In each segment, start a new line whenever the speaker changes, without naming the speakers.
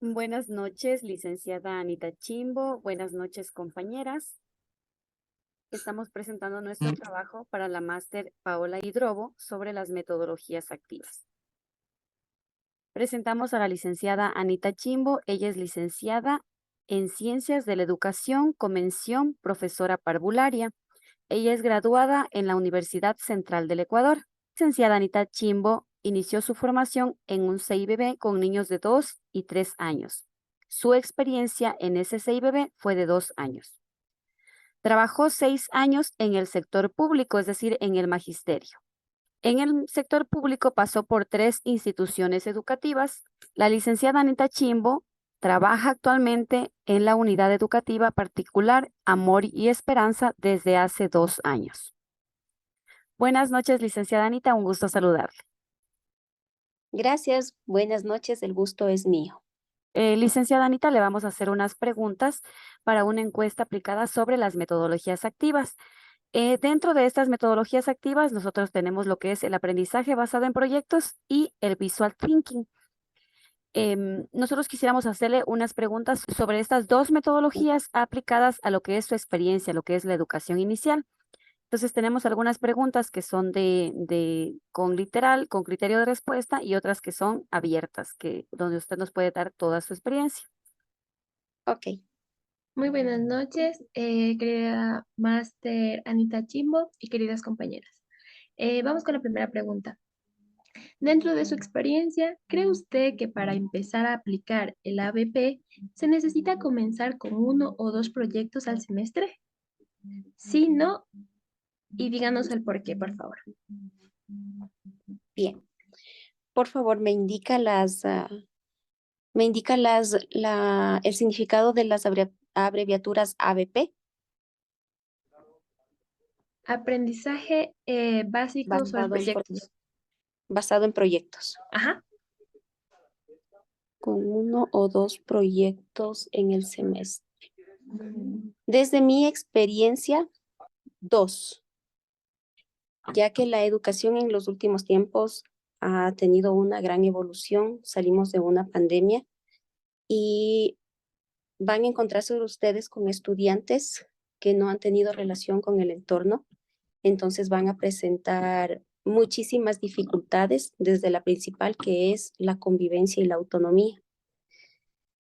Buenas noches, licenciada Anita Chimbo. Buenas noches, compañeras. Estamos presentando nuestro trabajo para la máster Paola Hidrobo sobre las metodologías activas. Presentamos a la licenciada Anita Chimbo. Ella es licenciada en Ciencias de la Educación con mención profesora parvularia. Ella es graduada en la Universidad Central del Ecuador. Licenciada Anita Chimbo inició su formación en un CIBB con niños de 2 y 3 años. Su experiencia en ese CIBB fue de 2 años. Trabajó 6 años en el sector público, es decir, en el magisterio. En el sector público pasó por 3 instituciones educativas. La licenciada Anita Chimbo trabaja actualmente en la unidad educativa particular Amor y Esperanza desde hace 2 años. Buenas noches, licenciada Anita, un gusto saludarle.
Gracias, buenas noches, el gusto es mío.
Licenciada Anita, le vamos a hacer unas preguntas para una encuesta aplicada sobre las metodologías activas. Dentro de estas metodologías activas, nosotros tenemos lo que es el aprendizaje basado en proyectos y el visual thinking. Nosotros quisiéramos hacerle unas preguntas sobre estas dos metodologías aplicadas a lo que es su experiencia, lo que es la educación inicial. Entonces tenemos algunas preguntas que son con literal, con criterio de respuesta y otras que son abiertas, donde usted nos puede dar toda su experiencia.
Ok,
Muy buenas noches, querida máster Anita Chimbo y queridas compañeras. Vamos con la primera pregunta. Dentro de su experiencia, ¿cree usted que para empezar a aplicar el ABP se necesita comenzar con 1 o 2 proyectos al semestre? Sí, no, y díganos el por qué, por favor.
bien. Por favor, el significado de las abreviaturas ABP,
Aprendizaje básico sobre
basado en,
proyectos.
basado en proyectos.
Ajá.
Con 1 o 2 proyectos en el semestre. Desde mi experiencia, 2, ya que la educación en los últimos tiempos ha tenido una gran evolución. Salimos de una pandemia y van a encontrarse ustedes con estudiantes que no han tenido relación con el entorno, entonces van a presentar muchísimas dificultades, desde la principal, que es la convivencia y la autonomía.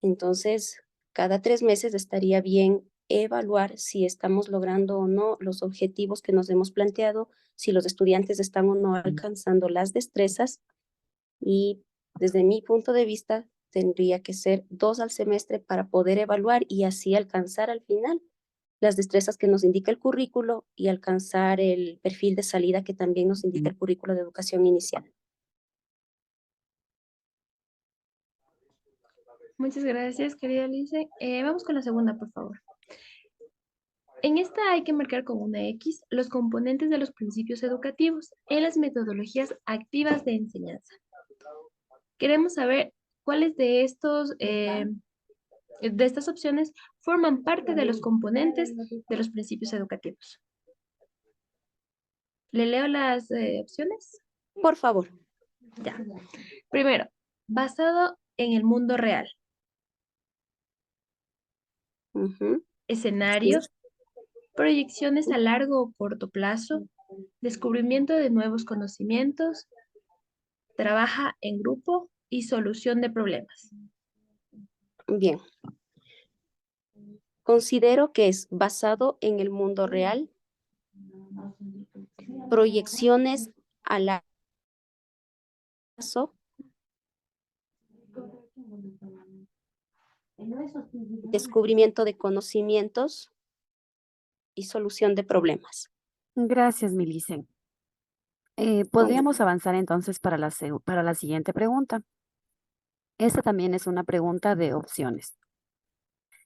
Entonces, cada 3 meses estaría bien evaluar si estamos logrando o no los objetivos que nos hemos planteado, si los estudiantes están o no alcanzando las destrezas, y desde mi punto de vista tendría que ser 2 al semestre para poder evaluar y así alcanzar al final las destrezas que nos indica el currículo y alcanzar el perfil de salida que también nos indica el currículo de educación inicial.
Muchas gracias, querida Lice. Vamos con la segunda, por favor. En esta hay que marcar con una X los componentes de los principios educativos en las metodologías activas de enseñanza. Queremos saber cuáles de estas opciones forman parte de los componentes de los principios educativos. ¿Le leo las opciones?
Por favor.
Ya. Primero, basado en el mundo real. Escenarios, proyecciones a largo o corto plazo, descubrimiento de nuevos conocimientos, trabaja en grupo y solución de problemas.
Bien. Considero que es basado en el mundo real, proyecciones a largo plazo, descubrimiento de conocimientos y solución de problemas.
Gracias, mi licen. Podríamos avanzar entonces para la siguiente pregunta. Esta también es una pregunta de opciones.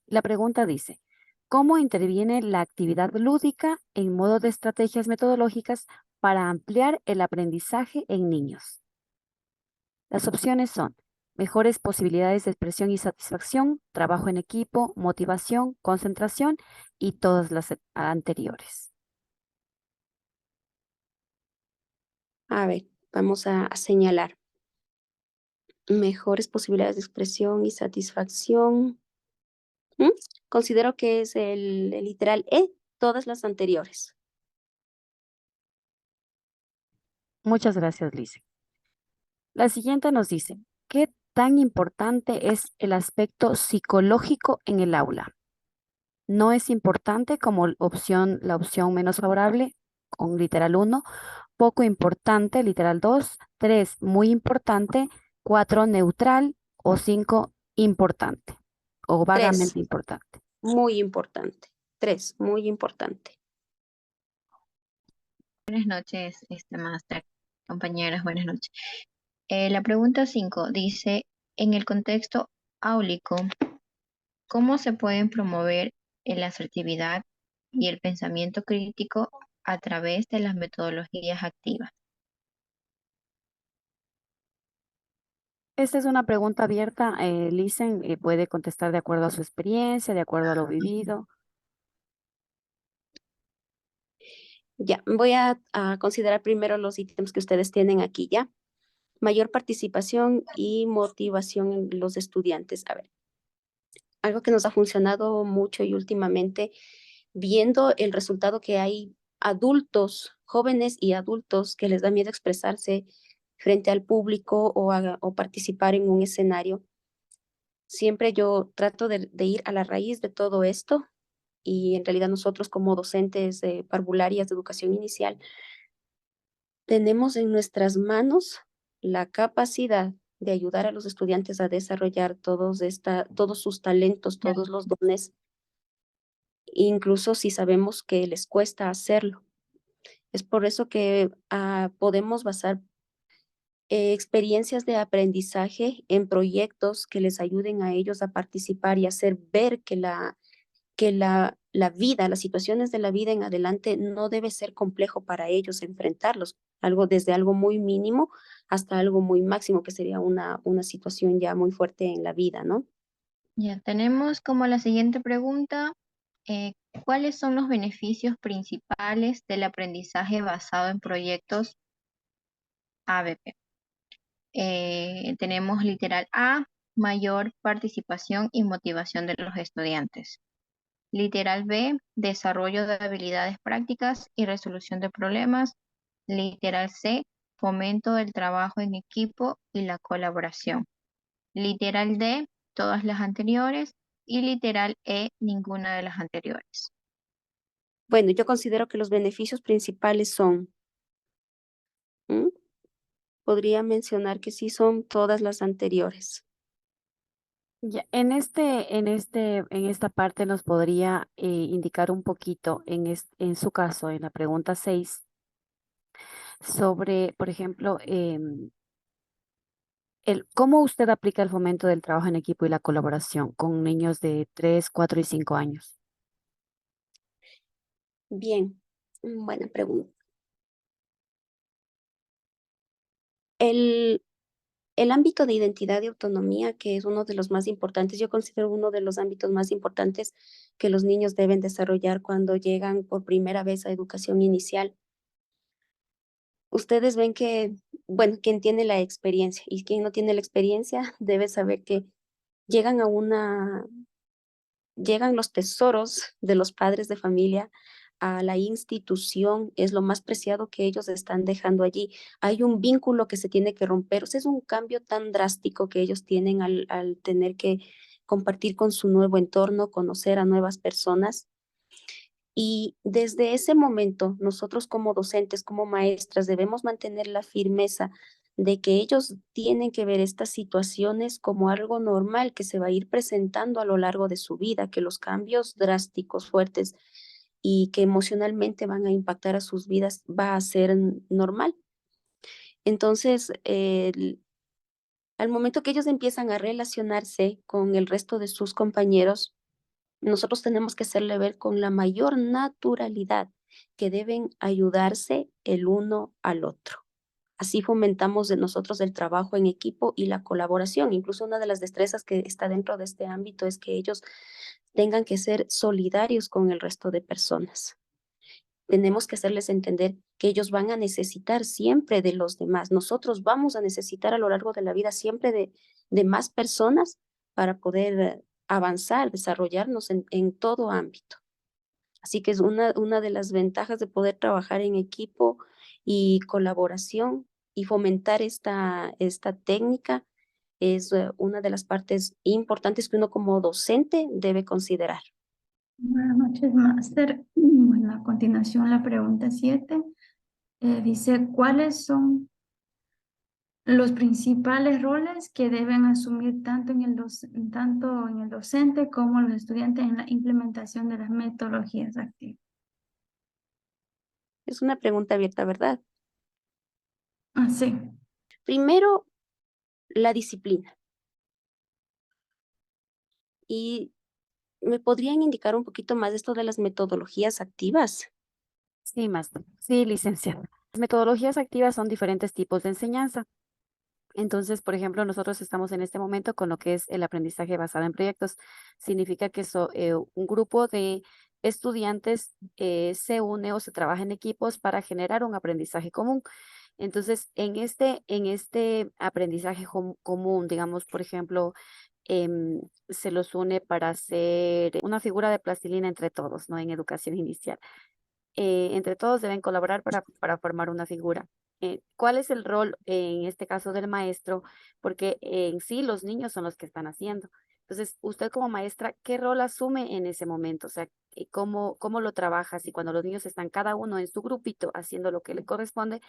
La pregunta dice, ¿cómo interviene la actividad lúdica en modo de estrategias metodológicas para ampliar el aprendizaje en niños? Las opciones son mejores posibilidades de expresión y satisfacción, trabajo en equipo, motivación, concentración y todas las anteriores.
A ver, vamos a señalar. Mejores posibilidades de expresión y satisfacción. ¿Mm? Considero que es el literal E, todas las anteriores.
Muchas gracias, Lice. La siguiente nos dice, ¿qué tan importante es el aspecto psicológico en el aula? No es importante como la opción menos favorable, con literal uno, poco importante, literal 2, 3, muy importante, 4, neutral o 5, importante o
3,
vagamente importante.
muy importante. 3, muy importante.
Buenas noches, máster, compañeras, buenas noches. La pregunta 5 dice, en el contexto áulico, ¿cómo se pueden promover la asertividad y el pensamiento crítico a través de las metodologías activas?
Esta es una pregunta abierta. Listen, puede contestar de acuerdo a su experiencia, de acuerdo a lo vivido.
Ya, voy a considerar primero los ítems que ustedes tienen aquí, ¿ya? Mayor participación y motivación en los estudiantes. A ver, algo que nos ha funcionado mucho y últimamente, viendo el resultado que hay adultos, jóvenes y adultos que les da miedo expresarse frente al público o participar en un escenario. Siempre yo trato de ir a la raíz de todo esto y en realidad nosotros como docentes de parvularias de educación inicial tenemos en nuestras manos la capacidad de ayudar a los estudiantes a desarrollar todos sus talentos, todos los dones, incluso si sabemos que les cuesta hacerlo. Es por eso que podemos basar experiencias de aprendizaje en proyectos que les ayuden a ellos a participar y hacer ver que la vida, las situaciones de la vida en adelante no debe ser complejo para ellos enfrentarlos, desde algo muy mínimo hasta algo muy máximo, que sería una situación ya muy fuerte en la vida, ¿no?
Ya tenemos como la siguiente pregunta, ¿cuáles son los beneficios principales del aprendizaje basado en proyectos ABP? Tenemos literal A, mayor participación y motivación de los estudiantes. Literal B, desarrollo de habilidades prácticas y resolución de problemas. Literal C, fomento del trabajo en equipo y la colaboración. Literal D, todas las anteriores. Y literal E, ninguna de las anteriores.
Bueno, yo considero que los beneficios principales son, ¿mm? Podría mencionar que sí son todas las anteriores.
Ya, en esta parte nos podría indicar un poquito en su caso, en la pregunta 6, sobre, por ejemplo, cómo usted aplica el fomento del trabajo en equipo y la colaboración con niños de 3, 4 y 5 años.
Bien, buena pregunta. El ámbito de identidad y autonomía, que es uno de los más importantes, yo considero uno de los ámbitos más importantes que los niños deben desarrollar cuando llegan por primera vez a educación inicial. Ustedes ven que, bueno, quien tiene la experiencia y quien no tiene la experiencia debe saber que llegan llegan los tesoros de los padres de familia a la institución, es lo más preciado que ellos están dejando allí. Hay un vínculo que se tiene que romper, o sea, es un cambio tan drástico que ellos tienen al tener que compartir con su nuevo entorno, conocer a nuevas personas. Y desde ese momento, nosotros como docentes, como maestras, debemos mantener la firmeza de que ellos tienen que ver estas situaciones como algo normal que se va a ir presentando a lo largo de su vida, que los cambios drásticos, fuertes y que emocionalmente van a impactar a sus vidas va a ser normal. Entonces, al momento que ellos empiezan a relacionarse con el resto de sus compañeros, nosotros tenemos que hacerle ver con la mayor naturalidad que deben ayudarse el uno al otro. Así fomentamos de nosotros el trabajo en equipo y la colaboración. Incluso una de las destrezas que está dentro de este ámbito es que ellos tengan que ser solidarios con el resto de personas. tenemos que hacerles entender que ellos van a necesitar siempre de los demás. Nosotros vamos a necesitar a lo largo de la vida siempre de más personas para poder avanzar, desarrollarnos en todo ámbito. Así que es una de las ventajas de poder trabajar en equipo y colaboración y fomentar esta técnica es una de las partes importantes que uno como docente debe considerar.
Buenas noches, máster. Bueno, a continuación la pregunta 7 dice, ¿cuáles son los principales roles que deben asumir tanto en el docente como los estudiantes en la implementación de las metodologías activas?
Es una pregunta abierta, ¿verdad?
Ah, sí.
Primero, la disciplina. Y ¿me podrían indicar un poquito más de esto de las metodologías activas?
Sí, máster. Sí, licenciada. Las metodologías activas son diferentes tipos de enseñanza. Entonces, por ejemplo, nosotros estamos en este momento con lo que es el aprendizaje basado en proyectos. Significa que un grupo de estudiantes se une o se trabaja en equipos para generar un aprendizaje común. Entonces, en este aprendizaje común, digamos, por ejemplo, se los une para hacer una figura de plastilina entre todos, ¿no? En educación inicial. Entre todos deben colaborar para formar una figura. ¿Cuál es el rol en este caso del maestro? Porque en sí los niños son los que están haciendo. Entonces, usted como maestra, ¿qué rol asume en ese momento? O sea, ¿cómo lo trabajas? Y cuando los niños están cada uno en su grupito haciendo lo que le corresponde,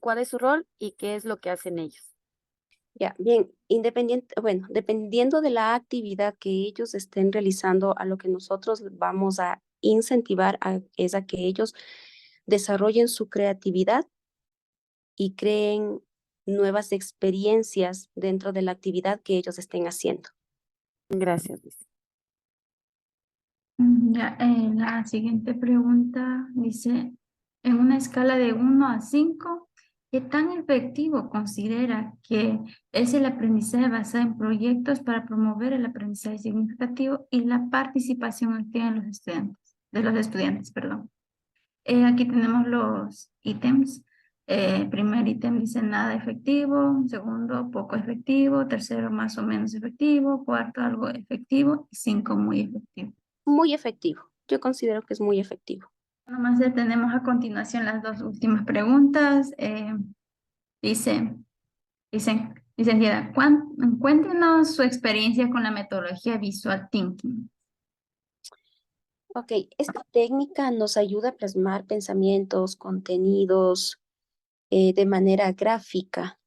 ¿cuál es su rol y qué es lo que hacen ellos?
Ya, bien, bueno, dependiendo de la actividad que ellos estén realizando, a lo que nosotros vamos a incentivar es a que ellos desarrollen su creatividad y creen nuevas experiencias dentro de la actividad que ellos estén haciendo.
Gracias, Luis.
Ya, la siguiente pregunta dice, en una escala de 1 a 5, ¿qué tan efectivo considera que es el aprendizaje basado en proyectos para promover el aprendizaje significativo y la participación activa en de los estudiantes, perdón? Aquí tenemos los ítems. Primer ítem dice nada efectivo, segundo poco efectivo, tercero más o menos efectivo, cuarto algo efectivo y 5 muy efectivo.
Muy efectivo. Yo considero que es muy efectivo.
Nomás tenemos a continuación las dos últimas preguntas. Dicen, licenciada, cuéntenos su experiencia con la metodología Visual Thinking.
Ok, esta técnica nos ayuda a plasmar pensamientos, contenidos de manera gráfica.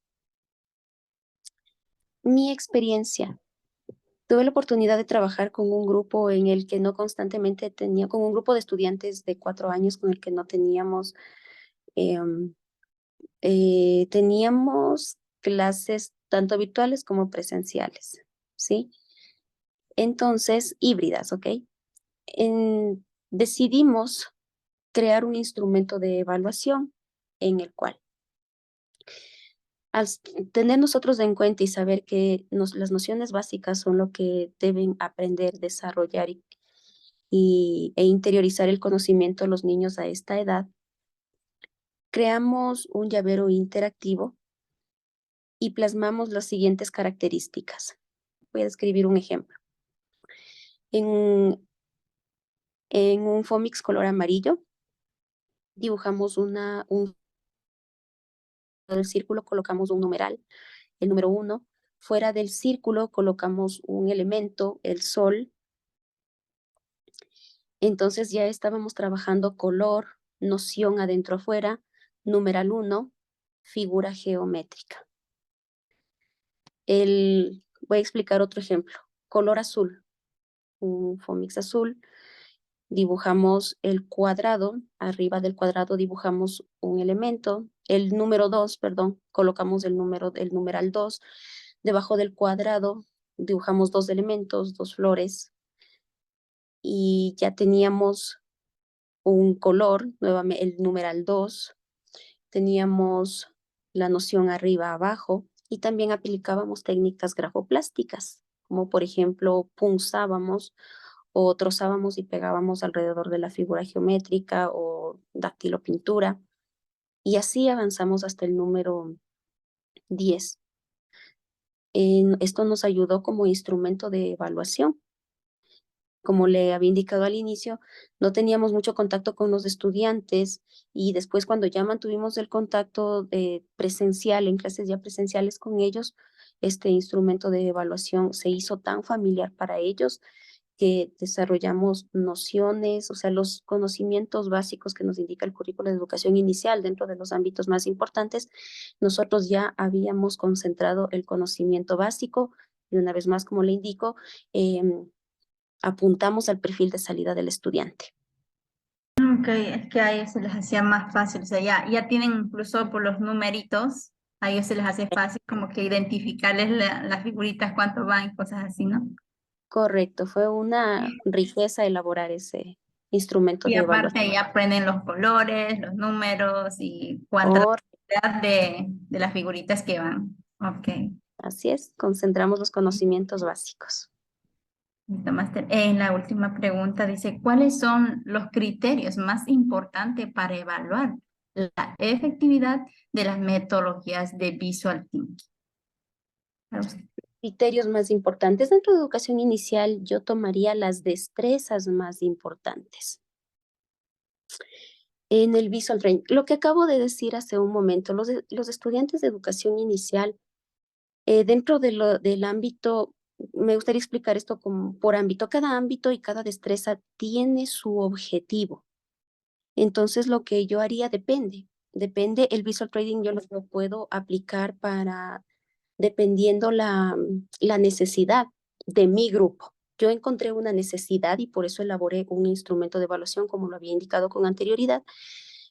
Mi experiencia. Tuve la oportunidad de trabajar con un grupo en el que no constantemente con un grupo de estudiantes de 4 años con el que no teníamos teníamos clases tanto virtuales como presenciales, ¿sí? Entonces, híbridas, ¿ok? Decidimos crear un instrumento de evaluación en el cual, al tener nosotros en cuenta y saber que las nociones básicas son lo que deben aprender, desarrollar e interiorizar el conocimiento de los niños a esta edad, creamos un llavero interactivo y plasmamos las siguientes características. Voy a describir un ejemplo. En un Fomix color amarillo, dibujamos del círculo colocamos un numeral, el número 1. Fuera del círculo colocamos un elemento, el sol. Entonces ya estábamos trabajando color, noción adentro afuera, numeral 1, figura geométrica. Voy a explicar otro ejemplo. Color azul, un Fomix azul. Dibujamos el cuadrado, arriba del cuadrado dibujamos un elemento, el número 2, perdón, colocamos el numeral 2, debajo del cuadrado dibujamos 2 elementos, 2 flores, y ya teníamos un color, nuevamente el numeral 2, teníamos la noción arriba, abajo, y también aplicábamos técnicas grafoplásticas, como por ejemplo punzábamos o trozábamos y pegábamos alrededor de la figura geométrica o dactilopintura. Y así avanzamos hasta el número 10. Esto nos ayudó como instrumento de evaluación. Como le había indicado al inicio, no teníamos mucho contacto con los estudiantes y después cuando ya mantuvimos el contacto presencial, en clases ya presenciales con ellos, este instrumento de evaluación se hizo tan familiar para ellos que desarrollamos nociones, o sea, los conocimientos básicos que nos indica el currículo de educación inicial dentro de los ámbitos más importantes. Nosotros ya habíamos concentrado el conocimiento básico y una vez más, como le indico, apuntamos al perfil de salida del estudiante.
Ok, es que a ellos se les hacía más fácil, o sea, ya tienen incluso por los numeritos, a ellos se les hace fácil como que identificarles las figuritas, cuánto van y cosas así, ¿no?
Correcto, fue una riqueza elaborar ese instrumento
Y
de
aparte
evaluación.
ya aprenden los colores, los números y cuánta cantidad de las figuritas que van. Ok.
Así es, concentramos los conocimientos básicos.
Listo, máster. En la última pregunta dice, ¿cuáles son los criterios más importantes para evaluar la efectividad de las metodologías de Visual Thinking? Para usted.
Criterios más importantes dentro de educación inicial, yo tomaría las destrezas más importantes. En el Visual Training, lo que acabo de decir hace un momento, los estudiantes de educación inicial, dentro del ámbito, me gustaría explicar esto como por ámbito. Cada ámbito y cada destreza tiene su objetivo. Entonces, lo que yo haría depende. El Visual Trading yo lo puedo aplicar dependiendo la necesidad de mi grupo. Yo encontré una necesidad y por eso elaboré un instrumento de evaluación, como lo había indicado con anterioridad,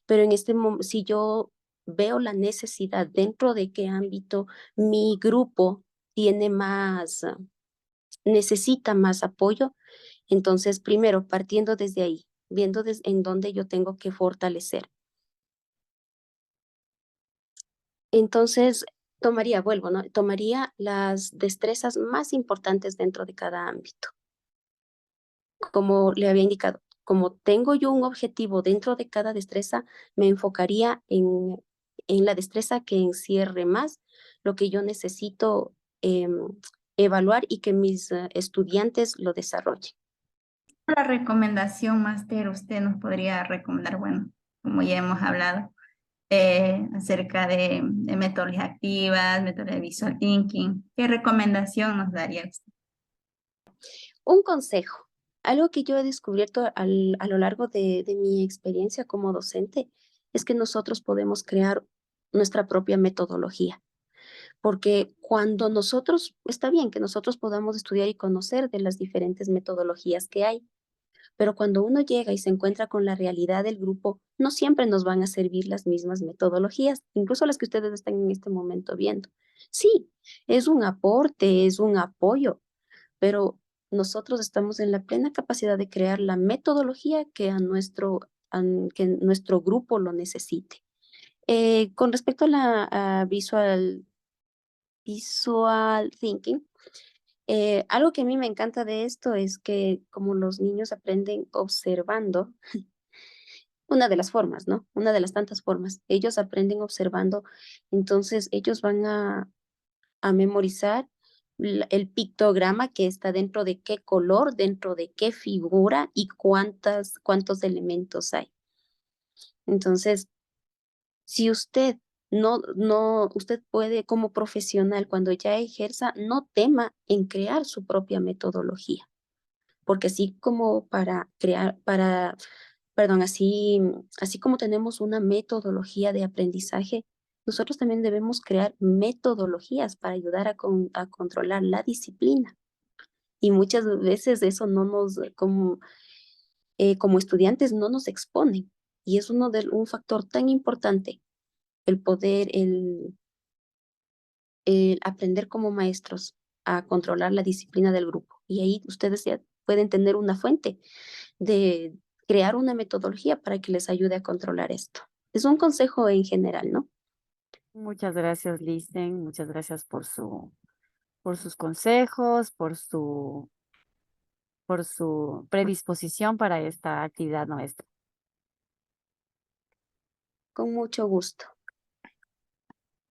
pero en este momento, si yo veo la necesidad dentro de qué ámbito mi grupo tiene necesita más apoyo, entonces primero partiendo desde ahí, viendo en dónde yo tengo que fortalecer. Entonces, tomaría las destrezas más importantes dentro de cada ámbito. Como le había indicado, como tengo yo un objetivo dentro de cada destreza, me enfocaría en la destreza que encierre más lo que yo necesito evaluar y que mis estudiantes lo desarrollen.
La recomendación, máster, usted nos podría recomendar, bueno, como ya hemos hablado, acerca de metodologías activas, metodología de Visual Thinking. ¿Qué recomendación nos daría usted?
Un consejo, algo que yo he descubierto a lo largo de mi experiencia como docente, es que nosotros podemos crear nuestra propia metodología. Porque cuando está bien que nosotros podamos estudiar y conocer de las diferentes metodologías que hay, pero cuando uno llega y se encuentra con la realidad del grupo, no siempre nos van a servir las mismas metodologías, incluso las que ustedes están en este momento viendo. Sí, es un aporte, es un apoyo, pero nosotros estamos en la plena capacidad de crear la metodología que que nuestro grupo lo necesite. Con respecto a la visual thinking, algo que a mí me encanta de esto es que como los niños aprenden observando, una de las formas, ¿no? Una de las tantas formas, ellos aprenden observando, entonces ellos van a memorizar el pictograma que está dentro de qué color, dentro de qué figura y cuántos elementos hay. Entonces, si usted puede como profesional, cuando ya ejerza, no tema en crear su propia metodología, porque así como así como tenemos una metodología de aprendizaje, nosotros también debemos crear metodologías para ayudar a controlar la disciplina. Y muchas veces eso como estudiantes no nos exponen. Y es un factor tan importante el aprender como maestros a controlar la disciplina del grupo. Y ahí ustedes ya pueden tener una fuente de crear una metodología para que les ayude a controlar esto. Es un consejo en general, ¿no?
Muchas gracias, Listen. Muchas gracias por sus consejos, por por su predisposición para esta actividad nuestra.
Con mucho gusto.